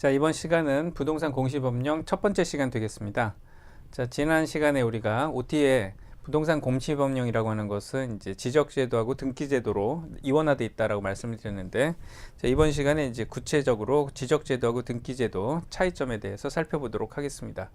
자, 이번 시간은 부동산 공시법령 첫 번째 시간 되겠습니다. 자, 지난 시간에 우리가 OT에 부동산 공시법령이라고 하는 것은 이제 지적제도하고 등기제도로 이원화되어 있다라고 말씀을 드렸는데, 자, 이번 시간에 이제 구체적으로 지적제도하고 등기제도 차이점에 대해서 살펴보도록 하겠습니다.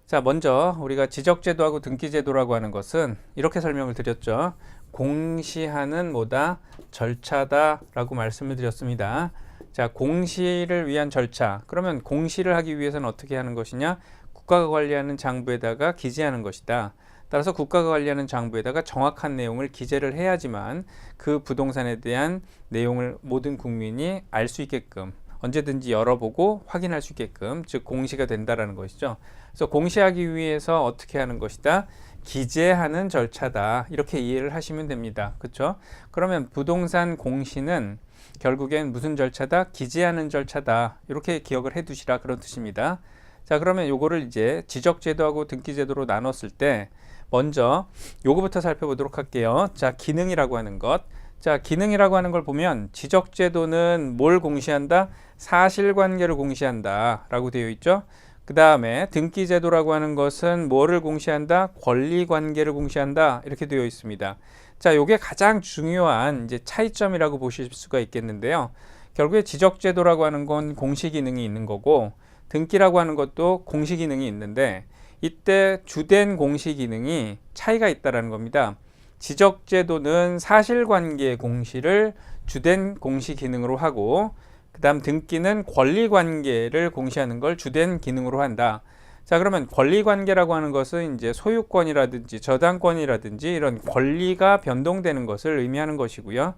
자, 먼저 우리가 지적제도하고 등기제도라고 하는 것은 이렇게 설명을 드렸죠. 공시하는 뭐다? 절차다라고 말씀을 드렸습니다. 자, 공시를 위한 절차. 그러면 공시를 하기 위해서는 어떻게 하는 것이냐? 국가가 관리하는 장부에다가 기재하는 것이다. 따라서 국가가 관리하는 장부에다가 정확한 내용을 기재를 해야지만 그 부동산에 대한 내용을 모든 국민이 알 수 있게끔, 언제든지 열어보고 확인할 수 있게끔, 즉 공시가 된다라는 것이죠. 그래서 공시하기 위해서 어떻게 하는 것이다? 기재하는 절차다. 이렇게 이해를 하시면 됩니다. 그렇죠? 그러면 부동산 공시는 결국엔 무슨 절차다? 기재하는 절차다. 이렇게 기억을 해 두시라, 그런 뜻입니다. 자, 그러면 요거를 이제 지적제도하고 등기제도로 나눴을 때 먼저 요거부터 살펴보도록 할게요. 자, 기능이라고 하는 것. 자, 기능이라고 하는 걸 보면 지적제도는 뭘 공시한다? 사실관계를 공시한다 라고 되어 있죠. 그 다음에 등기제도라고 하는 것은 뭐를 공시한다? 권리관계를 공시한다, 이렇게 되어 있습니다. 자, 요게 가장 중요한 이제 차이점이라고 보실 수가 있겠는데요. 결국에 지적제도라고 하는 건 공시기능이 있는 거고, 등기라고 하는 것도 공시기능이 있는데, 이때 주된 공시기능이 차이가 있다는 겁니다. 지적제도는 사실관계 공시를 주된 공시기능으로 하고, 그 다음 등기는 권리관계를 공시하는 걸 주된 기능으로 한다. 자, 그러면 권리관계라고 하는 것은 이제 소유권이라든지 저당권이라든지 이런 권리가 변동되는 것을 의미하는 것이고요.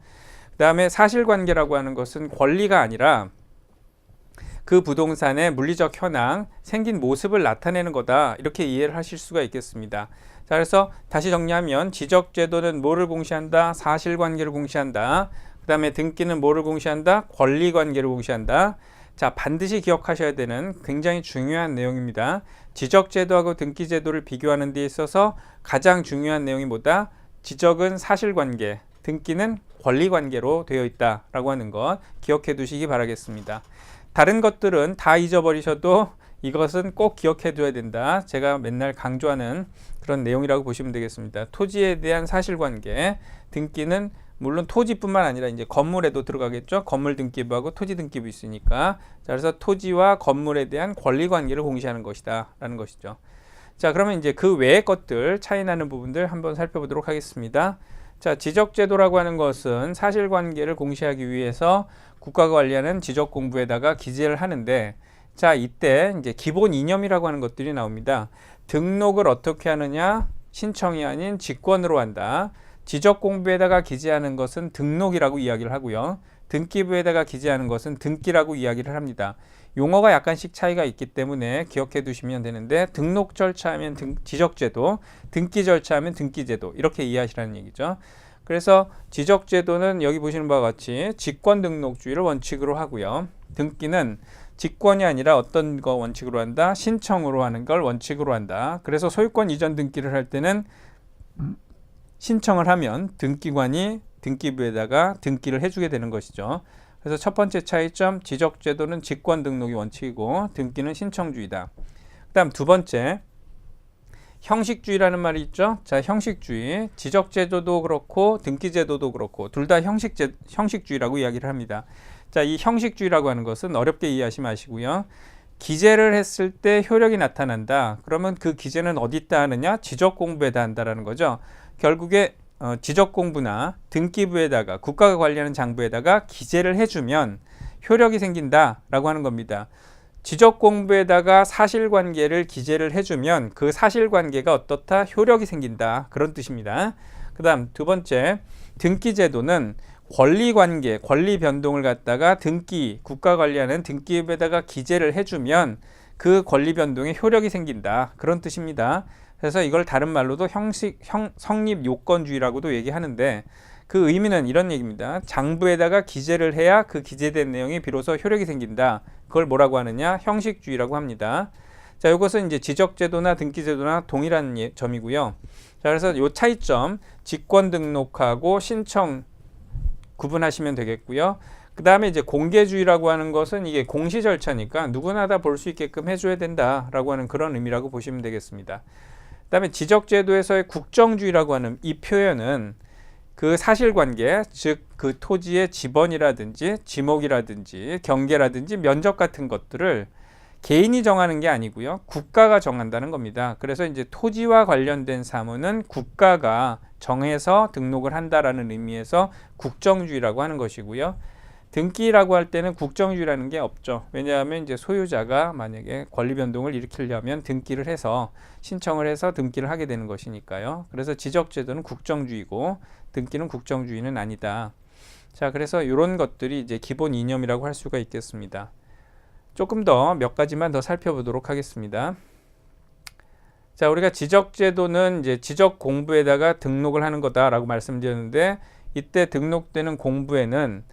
그 다음에 사실관계라고 하는 것은 권리가 아니라 그 부동산의 물리적 현황, 생긴 모습을 나타내는 거다, 이렇게 이해를 하실 수가 있겠습니다. 자, 그래서 다시 정리하면 지적제도는 뭐를 공시한다? 사실관계를 공시한다. 그 다음에 등기는 뭐를 공시한다? 권리관계를 공시한다. 자, 반드시 기억하셔야 되는 굉장히 중요한 내용입니다. 지적제도하고 등기제도를 비교하는 데 있어서 가장 중요한 내용이 뭐다? 지적은 사실관계, 등기는 권리관계로 되어 있다라고 하는 것 기억해 두시기 바라겠습니다. 다른 것들은 다 잊어버리셔도 이것은 꼭 기억해 둬야 된다. 제가 맨날 강조하는 그런 내용이라고 보시면 되겠습니다. 토지에 대한 사실관계, 등기는 물론 토지뿐만 아니라 이제 건물에도 들어가겠죠. 건물 등기부하고 토지 등기부 있으니까. 자, 그래서 토지와 건물에 대한 권리 관계를 공시하는 것이다 라는 것이죠. 자, 그러면 이제 그 외의 것들, 차이 나는 부분들 한번 살펴보도록 하겠습니다. 자, 지적제도라고 하는 것은 사실관계를 공시하기 위해서 국가가 관리하는 지적공부에다가 기재를 하는데, 자, 이때 이제 기본 이념이라고 하는 것들이 나옵니다. 등록을 어떻게 하느냐? 신청이 아닌 직권으로 한다. 지적공부에다가 기재하는 것은 등록이라고 이야기를 하고요. 등기부에다가 기재하는 것은 등기라고 이야기를 합니다. 용어가 약간씩 차이가 있기 때문에 기억해 두시면 되는데, 등록 절차하면 지적제도, 등기 절차하면 등기제도, 이렇게 이해하시라는 얘기죠. 그래서 지적제도는 여기 보시는 바와 같이 직권등록주의를 원칙으로 하고요. 등기는 직권이 아니라 어떤 거 원칙으로 한다? 신청으로 하는 걸 원칙으로 한다. 그래서 소유권 이전 등기를 할 때는 신청을 하면 등기관이 등기부에다가 등기를 해주게 되는 것이죠. 그래서 첫 번째 차이점, 지적제도는 직권 등록이 원칙이고 등기는 신청주의다. 그 다음 두 번째, 형식주의라는 말이 있죠. 자, 형식주의, 지적제도도 그렇고 등기제도도 그렇고 둘 다 형식주의라고 이야기를 합니다. 자, 이 형식주의라고 하는 것은 어렵게 이해하지 마시고요. 기재를 했을 때 효력이 나타난다. 그러면 그 기재는 어디다 하느냐? 지적공부에다 한다라는 거죠. 결국에 지적공부나 등기부에다가 국가가 관리하는 장부에다가 기재를 해주면 효력이 생긴다라고 하는 겁니다. 지적공부에다가 사실관계를 기재를 해주면 그 사실관계가 어떻다? 효력이 생긴다, 그런 뜻입니다. 그 다음 두 번째, 등기제도는 권리관계, 권리 변동을 갖다가 국가 관리하는 등기부에다가 기재를 해주면 그 권리 변동에 효력이 생긴다, 그런 뜻입니다. 그래서 이걸 다른 말로도 성립 요건주의라고도 얘기하는데, 그 의미는 이런 얘기입니다. 장부에다가 기재를 해야 그 기재된 내용이 비로소 효력이 생긴다. 그걸 뭐라고 하느냐? 형식주의라고 합니다. 자, 이것은 이제 지적제도나 등기제도나 동일한 점이고요. 자, 그래서 요 차이점, 직권 등록하고 신청 구분하시면 되겠고요. 그 다음에 이제 공개주의라고 하는 것은 이게 공시 절차니까 누구나 다 볼 수 있게끔 해줘야 된다라고 하는 그런 의미라고 보시면 되겠습니다. 그 다음에 지적제도에서의 국정주의라고 하는 이 표현은 그 사실관계, 즉 그 토지의 지번이라든지 지목이라든지 경계라든지 면적 같은 것들을 개인이 정하는 게 아니고요. 국가가 정한다는 겁니다. 그래서 이제 토지와 관련된 사무는 국가가 정해서 등록을 한다라는 의미에서 국정주의라고 하는 것이고요. 등기라고 할 때는 국정주의라는 게 없죠. 왜냐하면 이제 소유자가 만약에 권리 변동을 일으키려면 등기를 해서 신청을 해서 등기를 하게 되는 것이니까요. 그래서 지적제도는 국정주의고 등기는 국정주의는 아니다. 자, 그래서 이런 것들이 이제 기본 이념이라고 할 수가 있겠습니다. 조금 더 몇 가지만 더 살펴보도록 하겠습니다. 자, 우리가 지적제도는 이제 지적 공부에다가 등록을 하는 거다라고 말씀드렸는데, 이때 등록되는 공부에는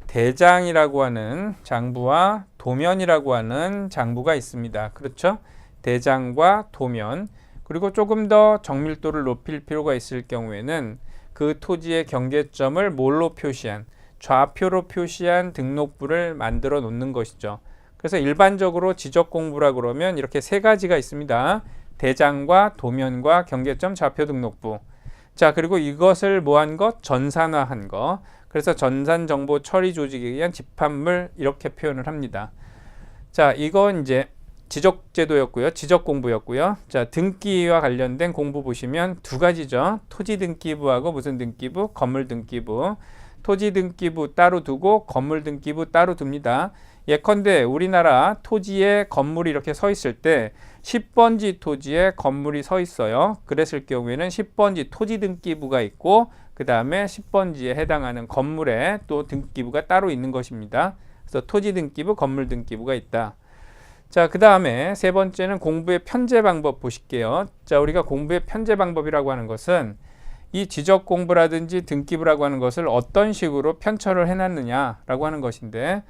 대장이라고 하는 장부와 도면이라고 하는 장부가 있습니다. 그렇죠? 대장과 도면, 그리고 조금 더 정밀도를 높일 필요가 있을 경우에는 그 토지의 경계점을 뭘로 표시한, 좌표로 표시한 등록부를 만들어 놓는 것이죠. 그래서 일반적으로 지적 공부라 그러면 이렇게 세 가지가 있습니다. 대장과 도면과 경계점 좌표 등록부. 자, 그리고 이것을 뭐한 것? 전산화한 것. 그래서 전산정보 처리 조직에 의한 집합물 이렇게 표현을 합니다. 자, 이건 이제 지적제도였고요. 지적공부였고요. 자, 등기와 관련된 공부 보시면 두 가지죠. 토지등기부하고 무슨 등기부? 건물등기부. 토지등기부 따로 두고 건물등기부 따로 둡니다. 예컨대 우리나라 토지에 건물이 이렇게 서 있을 때 10번지 토지에 건물이 서 있어요. 그랬을 경우에는 10번지 토지등기부가 있고 그 다음에 10번지에 해당하는 건물에 또 등기부가 따로 있는 것입니다. 그래서 토지등기부, 건물등기부가 있다. 자, 그 다음에 세 번째는 공부의 편제 방법 보실게요. 자, 우리가 공부의 편제 방법이라고 하는 것은 이 지적 공부라든지 등기부라고 하는 것을 어떤 식으로 편철을 해놨느냐라고 하는 것인데,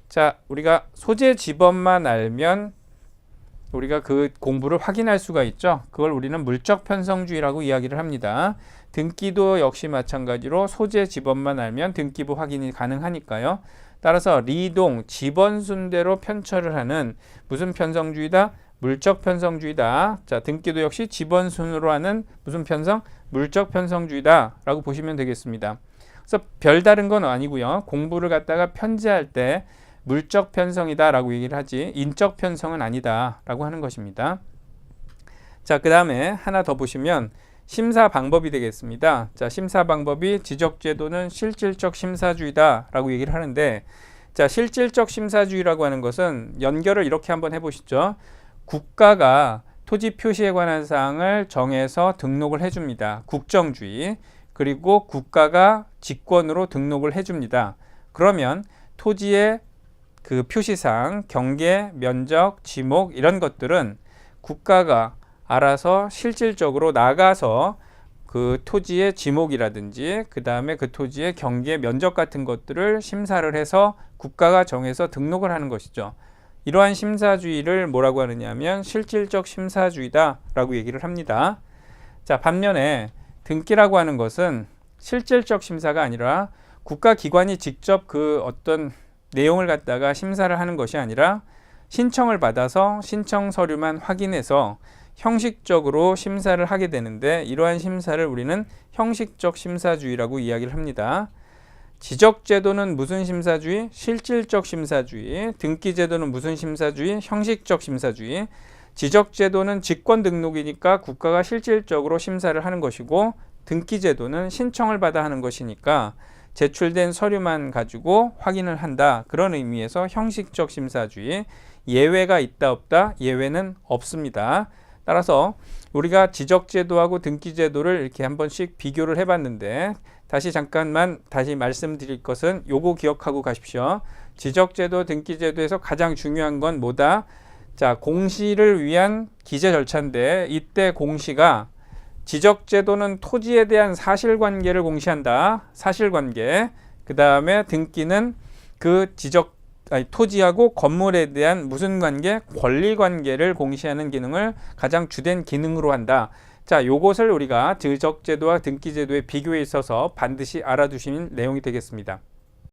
자, 우리가 소재 지번만 알면 우리가 그 공부를 확인할 수가 있죠. 그걸 우리는 물적 편성주의라고 이야기를 합니다. 등기도 역시 마찬가지로 소재 지번만 알면 등기부 확인이 가능하니까요. 따라서 리동 지번 순대로 편철을 하는 무슨 편성주의다? 물적 편성주의다. 자, 등기도 역시 지번 순으로 하는 무슨 편성? 물적 편성주의다 라고 보시면 되겠습니다. 그래서 별다른 건 아니고요. 공부를 갖다가 편제할 때 물적 편성이다 라고 얘기를 하지 인적 편성은 아니다 라고 하는 것입니다. 자, 그 다음에 하나 더 보시면 심사 방법이 되겠습니다. 자, 심사 방법이 지적제도는 실질적 심사주의다 라고 얘기를 하는데, 자, 실질적 심사주의라고 하는 것은 연결을 이렇게 한번 해보시죠. 국가가 토지 표시에 관한 사항을 정해서 등록을 해줍니다. 국정주의. 그리고 국가가 직권으로 등록을 해줍니다. 그러면 토지의 그 표시사항, 경계, 면적, 지목 이런 것들은 국가가 알아서 실질적으로 나가서 그 토지의 지목이라든지 그 다음에 그 토지의 경계, 면적 같은 것들을 심사를 해서 국가가 정해서 등록을 하는 것이죠. 이러한 심사주의를 뭐라고 하느냐면 실질적 심사주의다 라고 얘기를 합니다. 자, 반면에 등기라고 하는 것은 실질적 심사가 아니라 국가기관이 직접 그 어떤 내용을 갖다가 심사를 하는 것이 아니라 신청을 받아서 신청 서류만 확인해서 형식적으로 심사를 하게 되는데, 이러한 심사를 우리는 형식적 심사주의라고 이야기를 합니다. 지적제도는 무슨 심사주의? 실질적 심사주의. 등기제도는 무슨 심사주의? 형식적 심사주의. 지적제도는 직권 등록이니까 국가가 실질적으로 심사를 하는 것이고, 등기제도는 신청을 받아 하는 것이니까 제출된 서류만 가지고 확인을 한다. 그런 의미에서 형식적 심사주의. 예외가 있다 없다? 예외는 없습니다. 따라서 우리가 지적제도하고 등기제도를 이렇게 한 번씩 비교를 해봤는데, 다시 말씀드릴 것은 요거 기억하고 가십시오. 지적제도, 등기제도에서 가장 중요한 건 뭐다? 자, 공시를 위한 기재 절차인데, 이때 공시가 지적제도는 토지에 대한 사실관계를 공시한다. 사실관계. 그 다음에 등기는 그 토지하고 건물에 대한 무슨 관계? 권리관계를 공시하는 기능을 가장 주된 기능으로 한다. 자, 요것을 우리가 지적제도와 등기제도의 비교에 있어서 반드시 알아두시는 내용이 되겠습니다.